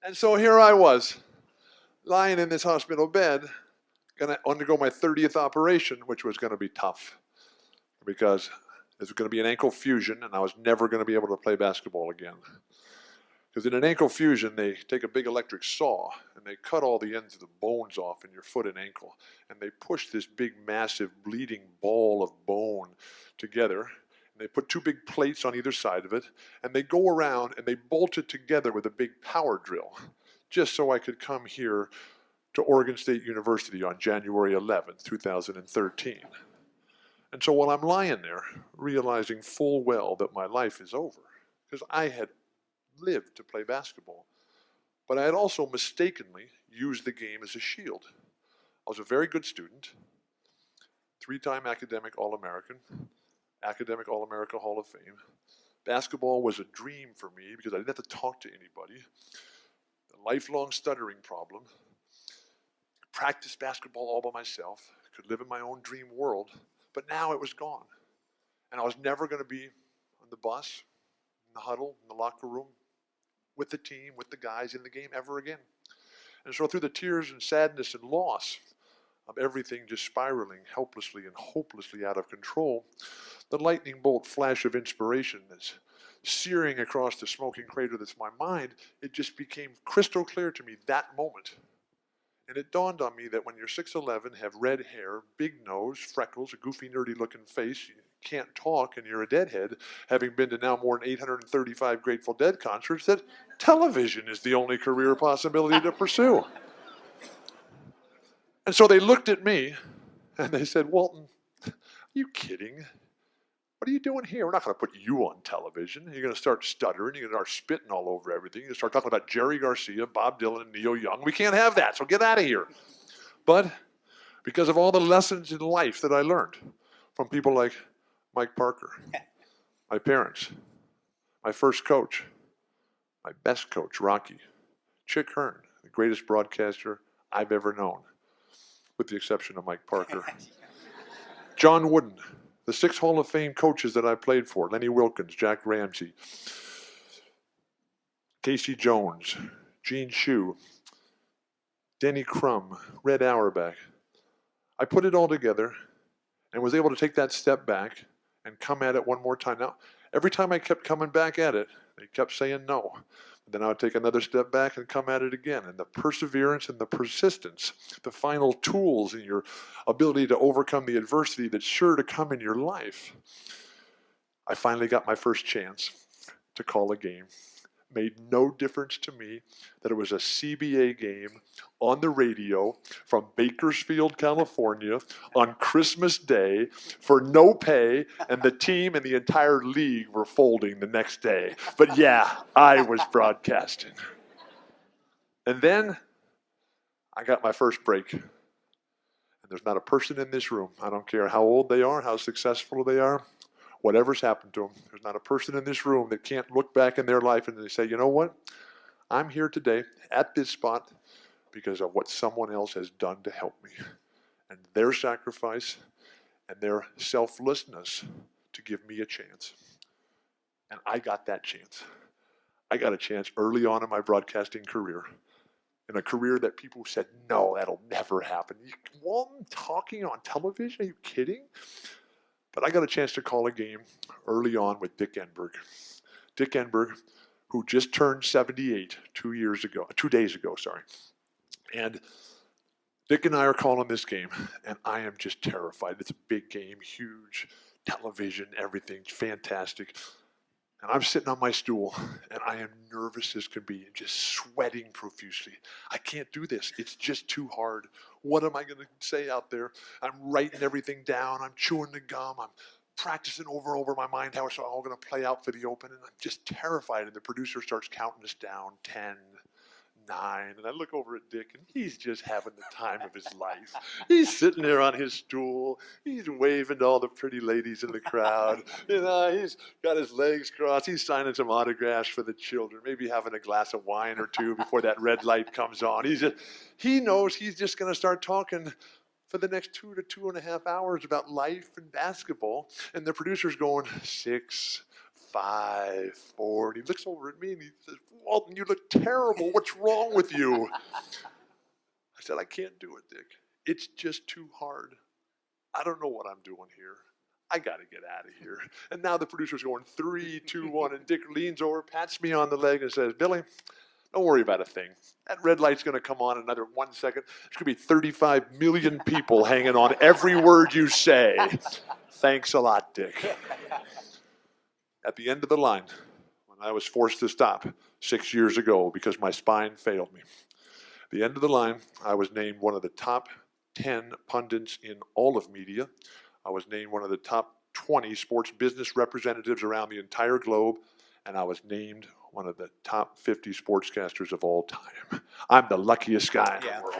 And so here I was, lying in this hospital bed, going to undergo my 30th operation, which was going to be tough because it was going to be an ankle fusion, and I was never going to be able to play basketball again. Because in an ankle fusion, they take a big electric saw and they cut all the ends of the bones off in your foot and ankle, and they push this big, massive, bleeding ball of bone together. And they put two big plates on either side of it, and they go around and they bolt it together with a big power drill, just so I could come here to Oregon State University on January 11th, 2013. And so while I'm lying there, realizing full well that my life is over, because I had lived to play basketball, but I had also mistakenly used the game as a shield. I was a very good student, three-time academic All-American, academic All-America Hall of Fame. Basketball was a dream for me because I didn't have to talk to anybody. A lifelong stuttering problem. Practiced basketball all by myself. Could live in my own dream world. But now it was gone. And I was never going to be on the bus, in the huddle, in the locker room, with the team, with the guys in the game ever again. And so through the tears and sadness and loss of everything just spiraling helplessly and hopelessly out of control, the lightning bolt flash of inspiration is searing across the smoking crater that's my mind. It just became crystal clear to me that moment. And it dawned on me that when you're 6'11", have red hair, big nose, freckles, a goofy, nerdy-looking face, you can't talk, and you're a deadhead, having been to now more than 835 Grateful Dead concerts, that television is the only career possibility to pursue. And so they looked at me, and they said, "Walton, are you kidding? What are you doing here? We're not going to put you on television. You're going to start stuttering. You're going to start spitting all over everything. You're going to start talking about Jerry Garcia, Bob Dylan, and Neil Young. We can't have that, so get out of here." But because of all the lessons in life that I learned from people like Mike Parker, my parents, my first coach, my best coach, Rocky, Chick Hearn, the greatest broadcaster I've ever known, with the exception of Mike Parker, John Wooden, the 6 Hall of Fame coaches that I played for, Lenny Wilkins, Jack Ramsey, Casey Jones, Gene Shue, Denny Crum, Red Auerbach. I put it all together and was able to take that step back and come at it one more time. Now, every time I kept coming back at it, they kept saying no. Then I would take another step back and come at it again. And the perseverance and the persistence, the final tools in your ability to overcome the adversity that's sure to come in your life. I finally got my first chance to call a game. Made no difference to me that it was a CBA game on the radio from Bakersfield, California on Christmas Day for no pay, and the team and the entire league were folding the next day. But yeah, I was broadcasting. And then I got my first break. And there's not a person in this room, I don't care how old they are, how successful they are, whatever's happened to them, there's not a person in this room that can't look back in their life and they say, "You know what? I'm here today at this spot because of what someone else has done to help me." And their sacrifice and their selflessness to give me a chance. And I got that chance. I got a chance early on in my broadcasting career. In a career that people said, "No, that'll never happen." Walton talking on television? Are you kidding? But I got a chance to call a game early on with Dick Enberg. Dick Enberg, who just turned 78 2 days ago. And Dick and I are calling this game, and I am just terrified. It's a big game, huge, television, everything's fantastic. And I'm sitting on my stool, and I am nervous as can be, and just sweating profusely. I can't do this. It's just too hard. What am I going to say out there? I'm writing everything down. I'm chewing the gum. I'm practicing over in my mind how it's all going to play out for the open, and I'm just terrified. And the producer starts counting us down, 10, 9, and I look over at Dick, and he's just having the time of his life. He's sitting there on his stool. He's waving to all the pretty ladies in the crowd. He's got his legs crossed. He's signing some autographs for the children, maybe having a glass of wine or two before that red light comes on. He knows he's just going to start talking for the next 2 to 2.5 hours about life and basketball, and the producer's going 6, 5, 4. And he looks over at me and he says, Walton, you look terrible. What's wrong with you? I said, I can't do it, Dick. It's just too hard. I don't know what I'm doing here. I got to get out of here. And now the producer's going 3, 2, 1. And Dick leans over, pats me on the leg and says, Billy, don't worry about a thing. That red light's going to come on in another 1 second. There's going to be 35 million people hanging on every word you say. Thanks a lot, Dick. At the end of the line, when I was forced to stop 6 years ago because my spine failed me, at the end of the line, I was named one of the top 10 pundits in all of media. I was named one of the top 20 sports business representatives around the entire globe, and I was named one of the top 50 sportscasters of all time. I'm the luckiest guy in the world.